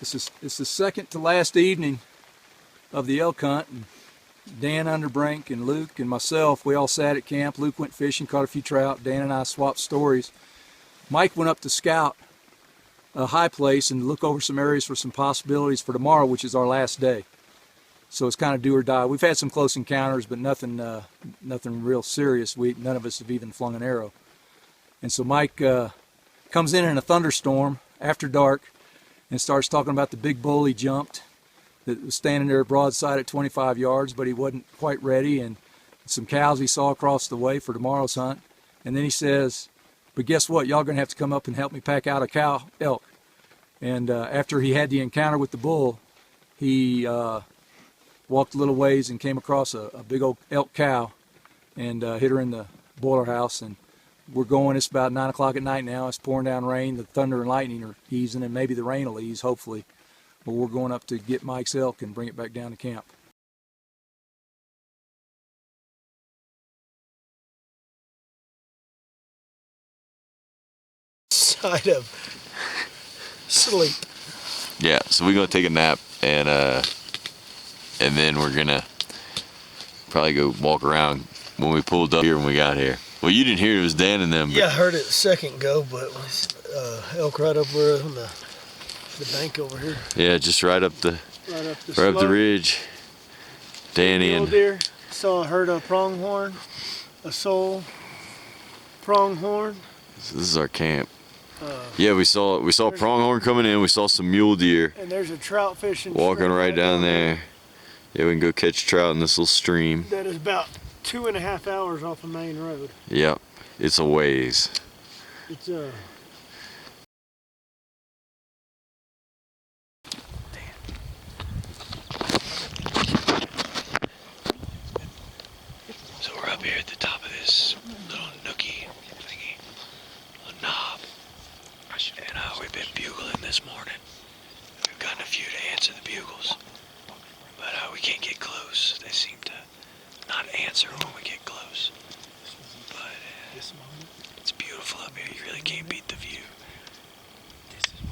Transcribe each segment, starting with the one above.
It's the second to last evening of the elk hunt. And Dan Underbrink and Luke and myself, we all sat at camp. Luke went fishing, caught a few trout. Dan and I swapped stories. Mike went up to scout a high place and look over some areas for some possibilities for tomorrow, which is our last day. So it's kind of do or die. We've had some close encounters, but nothing real serious. None of us have even flung an arrow. And so Mike comes in a thunderstorm after dark and starts talking about the big bull he jumped that was standing there broadside at 25 yards, but he wasn't quite ready, and some cows he saw across the way for tomorrow's hunt. And then he says, but guess what? Y'all going to have to come up and help me pack out a elk. And after he had the encounter with the bull, he walked a little ways and came across a big old elk cow and hit her in the boiler house. And we're going, it's about 9 o'clock at night now. It's pouring down rain. The thunder and lightning are easing, and maybe the rain will ease, hopefully. But we're going up to get Mike's elk and bring it back down to camp. Side of sleep. Yeah, so we're gonna take a nap and then we're gonna probably go walk around when we pulled up here when we got here. Well, you didn't hear it, was Dan and them. Yeah, I heard it a second ago, but elk right up where on the bank over here. Yeah, just right up the ridge. Danny and deer. Heard a pronghorn, a sole, pronghorn. This is our camp. Yeah, we saw pronghorn coming in. We saw some mule deer. And there's a trout fishing. Walking right down there. Yeah, we can go catch trout in this little stream. That is about 2.5 hours off the main road. Yep, it's a ways. It's So we're up here at the top of this little nookie thingy, a knob, and we've been bugling this morning. We've gotten a few to answer the bugles, but we can't get close. They seem to not answer when we get close. But it's beautiful up here. You really can't beat the view.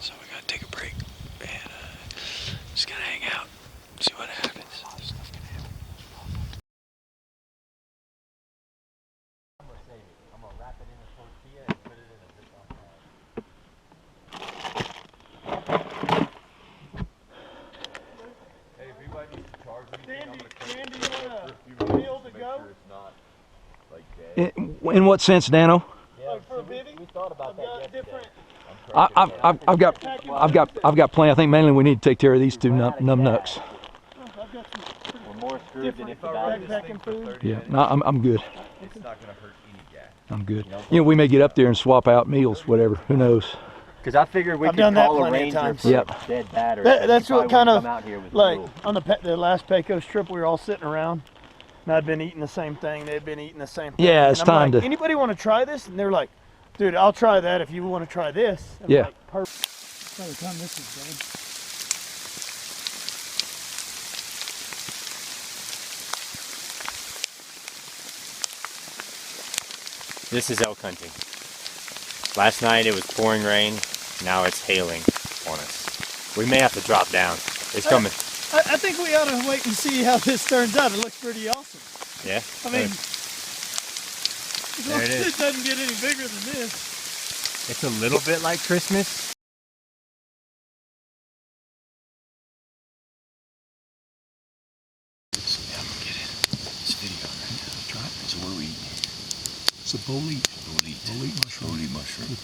So we gotta take a break and just gonna hang out, see what happens. In what sense, Dano? like for a bivvy? We thought about that yesterday. I've got plenty. I think mainly we need to take care of these two numb nucks. I've got some more screwed than if the backpacking food. Yeah, no, I'm good. It's not going to hurt any guy. I'm good. You know, we may get up there and swap out meals, whatever. Who knows? Because I figured we could call a ranger for a dead battery. That's what kind of, like, on the last Pecos trip, we were all sitting around, and I'd been eating the same thing. They'd been eating the same thing. Yeah, it's time to. Anybody want to try this? And they're like, dude, I'll try that if you want to try this. I'm yeah. Like, perfect. By the time this is done. This is elk hunting. Last night it was pouring rain, now it's hailing on us. We may have to drop down. It's coming. I think we ought to wait and see how this turns out. It looks pretty awesome. Yeah? I mean, there it is. It doesn't get any bigger than this. It's a little bit like Christmas. Yeah, I'm gonna get this video right now. Try it. So what are we eating? It's a bolete. Bolete mushroom. Bolete mushroom.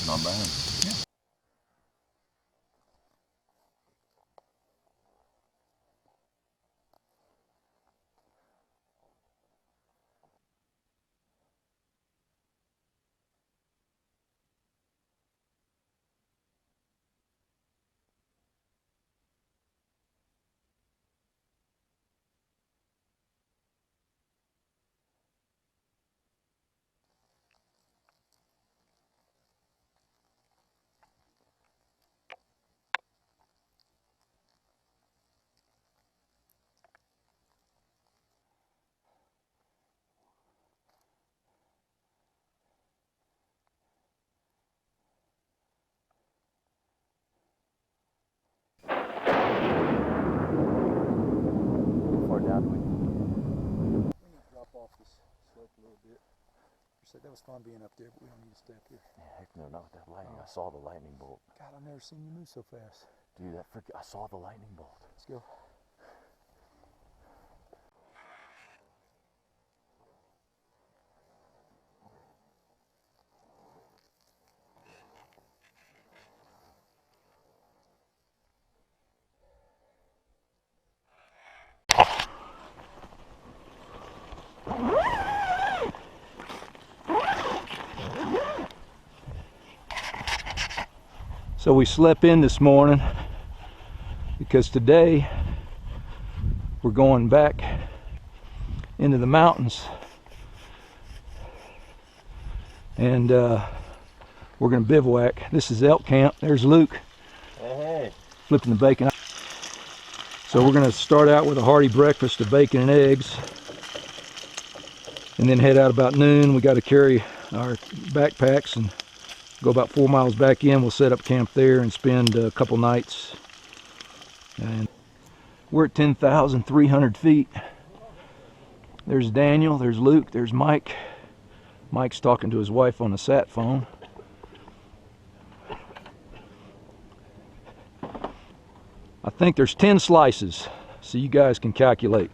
Not bad. Yeah. down to it. We need to drop off this slope a little bit. You said that was fun being up there, but we don't need to stay up here. Yeah, heck no, not with that lightning. I saw the lightning bolt. God, I've never seen you move so fast. Dude, I saw the lightning bolt. Let's go. So we slept in this morning because today we're going back into the mountains, and we're going to bivouac. This is elk camp. There's Luke. Hey. Flipping the bacon. So we're going to start out with a hearty breakfast of bacon and eggs, and then head out about noon. We got to carry our backpacks and go about 4 miles back in. We'll set up camp there and spend a couple nights. And we're at 10,300 feet. There's Daniel, there's Luke, there's Mike. Mike's talking to his wife on the sat phone. I think there's 10 slices, so you guys can calculate.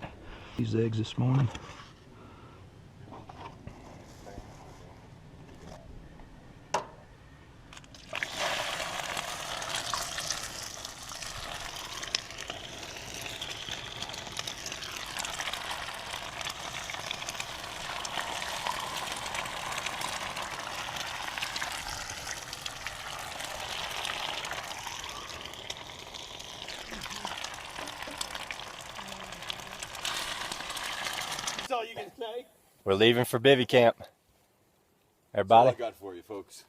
These eggs this morning. That's all you can say. We're leaving for bivvy camp. Everybody, That's all I got for you, folks.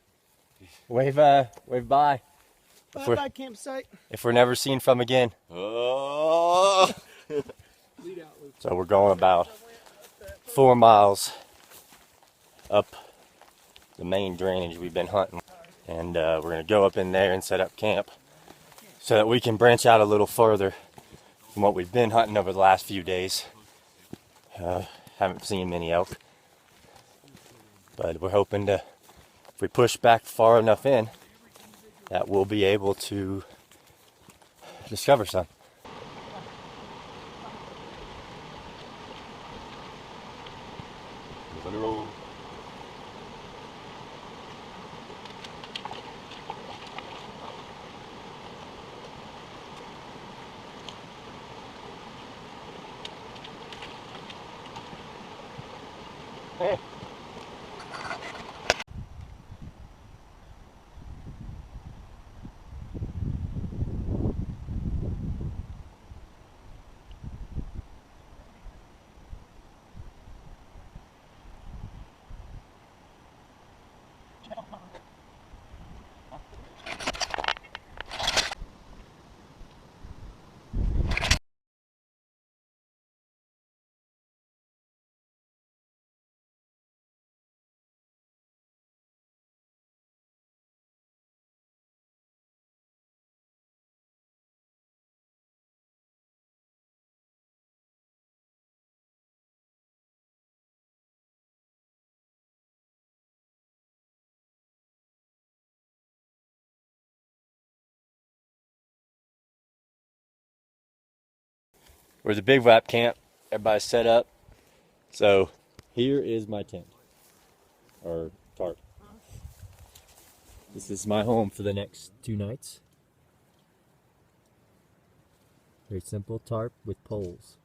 wave bye. Bye bye campsite. If we're never seen from again. Oh! So we're going about 4 miles up the main drainage we've been hunting. And we're going to go up in there and set up camp so that we can branch out a little further from what we've been hunting over the last few days. Haven't seen many elk, but we're hoping to, if we push back far enough in, that we'll be able to discover some. On the road. Hey. We're at the big wrap camp. Everybody's set up. So here is my tent, or tarp. This is my home for the next 2 nights. Very simple tarp with poles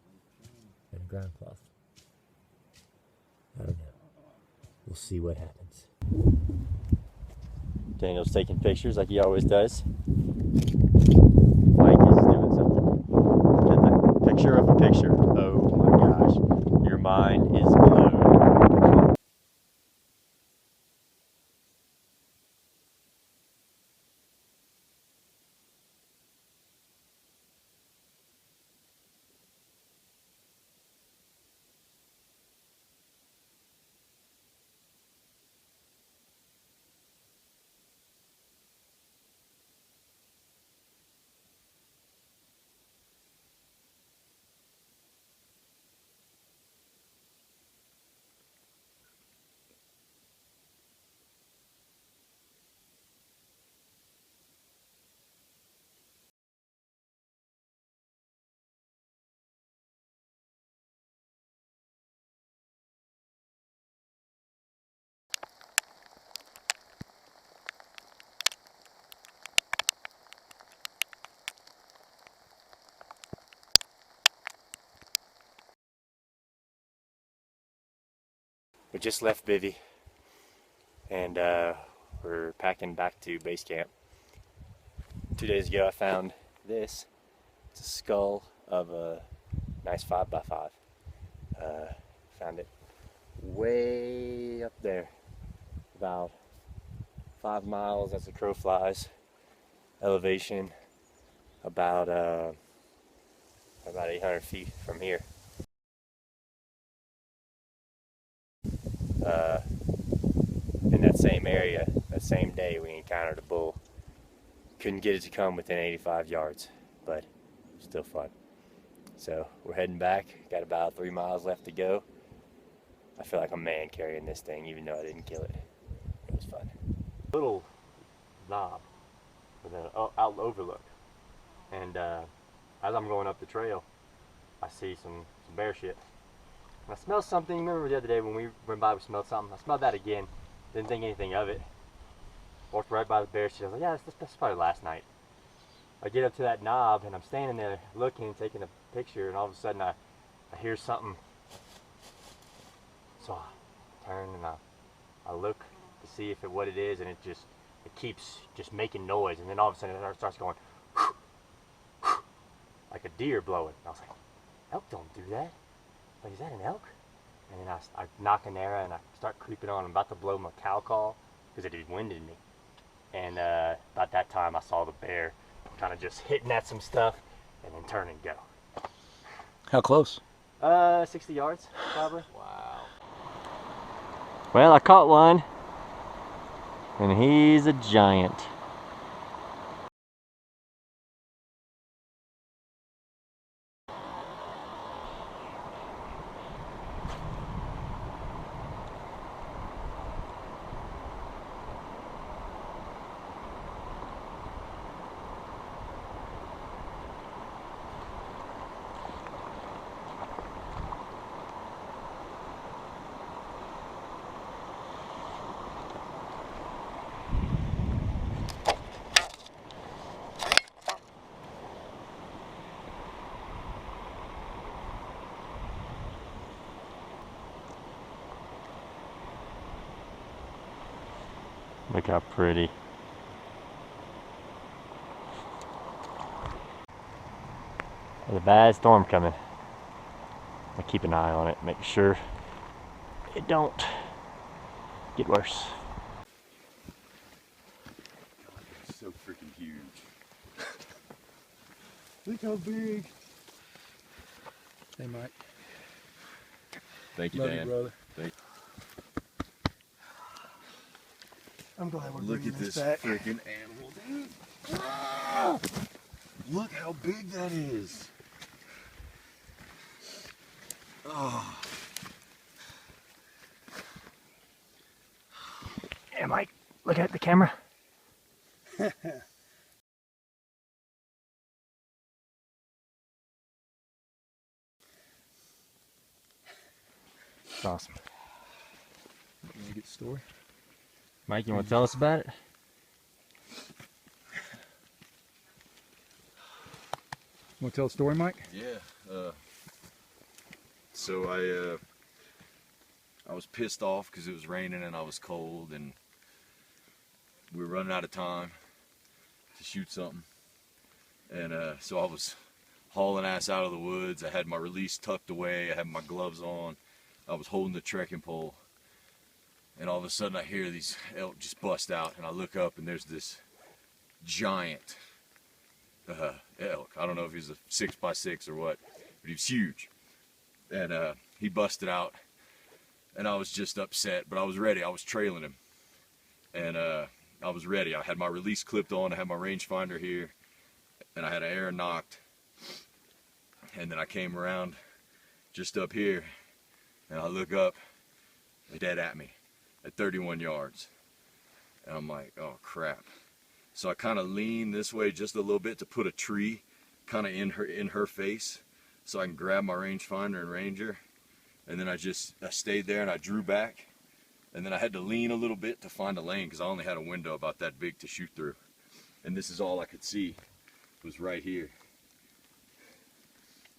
and a ground cloth. I don't know. We'll see what happens. Daniel's taking pictures like he always does. Mike is doing something. Get the picture of a picture. Oh my gosh. Your mind is blown. We just left Bivy, and we're packing back to base camp. 2 days ago I found this. It's a skull of a nice 5x5. Found it way up there, about 5 miles as the crow flies. Elevation about 800 feet from here. In that same area, that same day, we encountered a bull. Couldn't get it to come within 85 yards, but still fun. So we're heading back. Got about 3 miles left to go. I feel like a man carrying this thing, even though I didn't kill it. It was fun. Little knob with an out overlook, and as I'm going up the trail, I see some bear shit. And I smelled something. Remember the other day when we went by, we smelled something. I smelled that again. Didn't think anything of it. Walked right by the bear shit. I was like, yeah, that's probably last night. I get up to that knob and I'm standing there looking, taking a picture, and all of a sudden I hear something. So I turn and I look to see what it is, and it keeps just making noise, and then all of a sudden it starts going like a deer blowing. And I was like, elk don't do that. Like, is that an elk? And then I knock an arrow and I start creeping on. I'm about to blow my cow call because it had winded me. And about that time I saw the bear kind of just hitting at some stuff and then turn and go. How close? 60 yards probably. Wow. Well, I caught one, and he's a giant. Look how pretty. There's a bad storm coming. I keep an eye on it, make sure it don't get worse. God, it's so freaking huge. Look how big. Hey, Mike. Thank you, Love Dan. you, brother. Thank I'm glad we're Look bringing at this this back. freaking animal, dude. Ah! Look how big that is. Oh. Yeah, Mike, look at the camera. It's awesome. You want to get the story? Mike, you want to tell us about it? You want to tell the story, Mike? Yeah. So I was pissed off because it was raining and I was cold and we were running out of time to shoot something. And so I was hauling ass out of the woods. I had my release tucked away. I had my gloves on. I was holding the trekking pole. And all of a sudden I hear these elk just bust out, and I look up and there's this giant elk. I don't know if he's a 6x6 or what, but he was huge. And he busted out, and I was just upset, but I was ready. I was trailing him, and I was ready. I had my release clipped on. I had my rangefinder here, and I had an arrow nocked. And then I came around just up here, and I look up, dead at me at 31 yards. And I'm like, oh crap. So I kind of lean this way just a little bit to put a tree kind of in her face so I can grab my rangefinder and ranger. And then I stayed there and I drew back. And then I had to lean a little bit to find a lane because I only had a window about that big to shoot through. And this is all I could see was right here.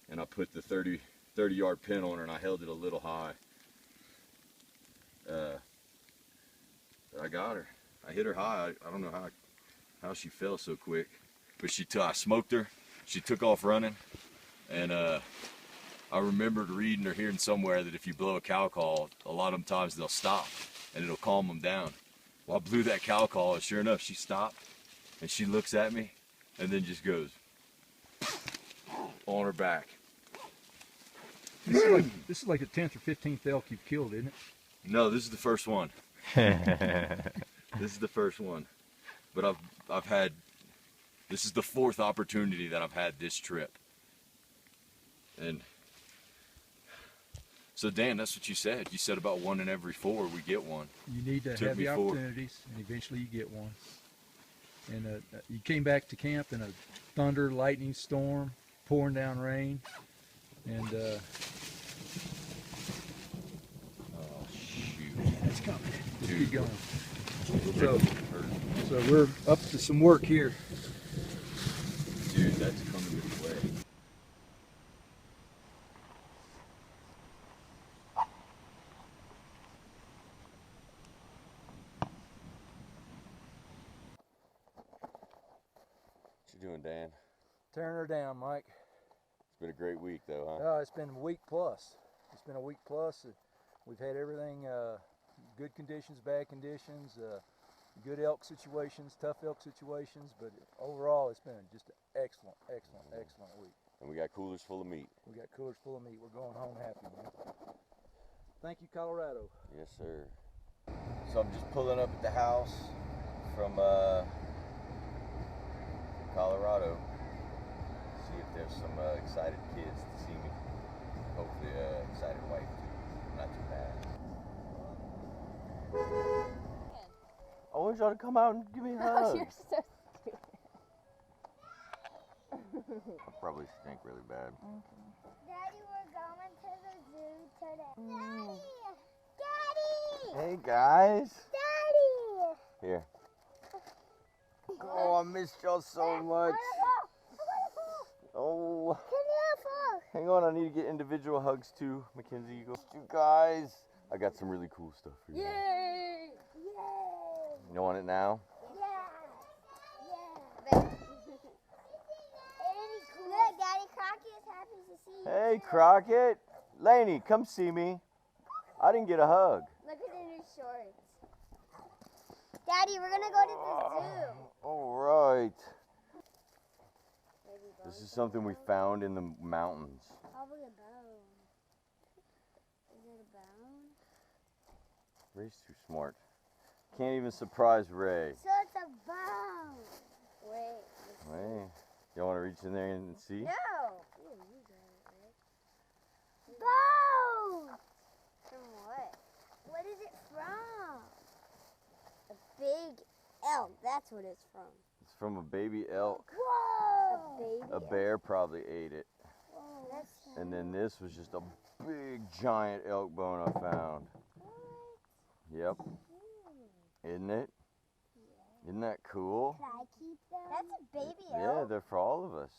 And I put the 30 yard pin on her and I held it a little high. I got her. I hit her high. I don't know how she fell so quick, but I smoked her. She took off running, and I remembered reading or hearing somewhere that if you blow a cow call, a lot of times they'll stop and it'll calm them down. Well, I blew that cow call, and sure enough, she stopped, and she looks at me, and then just goes on her back. This is like the 10th or 15th elk you've killed, isn't it? No, this is the first one. This is the first one. But I've had, this is the 4th opportunity that I've had this trip. And so Dan, that's what you said. You said about 1 in every 4 we get one. You need to Took have me the 4. opportunities, and eventually you get one. And you came back to camp in a thunder, lightning storm, pouring down rain, and Oh shoot. it's coming. Just Dude. keep going. So we're up to some work here. Dude, that's coming this way. What you doing, Dan? Tearing her down, Mike. It's been a great week though, huh? It's been a week plus. It's been a week plus. We've had everything, good conditions, bad conditions, good elk situations, tough elk situations, but overall it's been just an excellent week. And we got coolers full of meat. We got coolers full of meat. We're going home happy, man. Thank you, Colorado. Yes, sir. So I'm just pulling up at the house from Colorado. See if there's some excited kids to see me. Hopefully, excited wife too. Not too bad. I want y'all to come out and give me a hug. You're so stupid. I probably stink really bad. Daddy, we're going to the zoo today. Daddy! Daddy! Hey guys. Daddy! Here. Oh, I missed y'all so much. Oh. Hang on, I need to get individual hugs too, Mackenzie. You guys. I got some really cool stuff for you. Yay! Yay! You want it now? Yeah! Yeah! Look, Daddy, Crockett is happy to see you. Hey, Crockett. Laney, come see me. I didn't get a hug. Look at the new shorts. Daddy, we're gonna go to the zoo. All right. This is something we found in the mountains. Probably a bone. Is it a bone? Ray's too smart. Can't even surprise Ray. So it's a bone. Wait. Hey, y'all want to reach in there and see? No. Ooh, you got it, Rick. Bone. From what? What is it from? A big elk. That's what it's from. It's from a baby elk. Whoa. A baby. A bear probably ate it. Whoa. That's And then this was just a big giant elk bone I found. Yep. Isn't it? Isn't that cool? Can I keep them? That's a baby Yeah, elk. they're for all of us.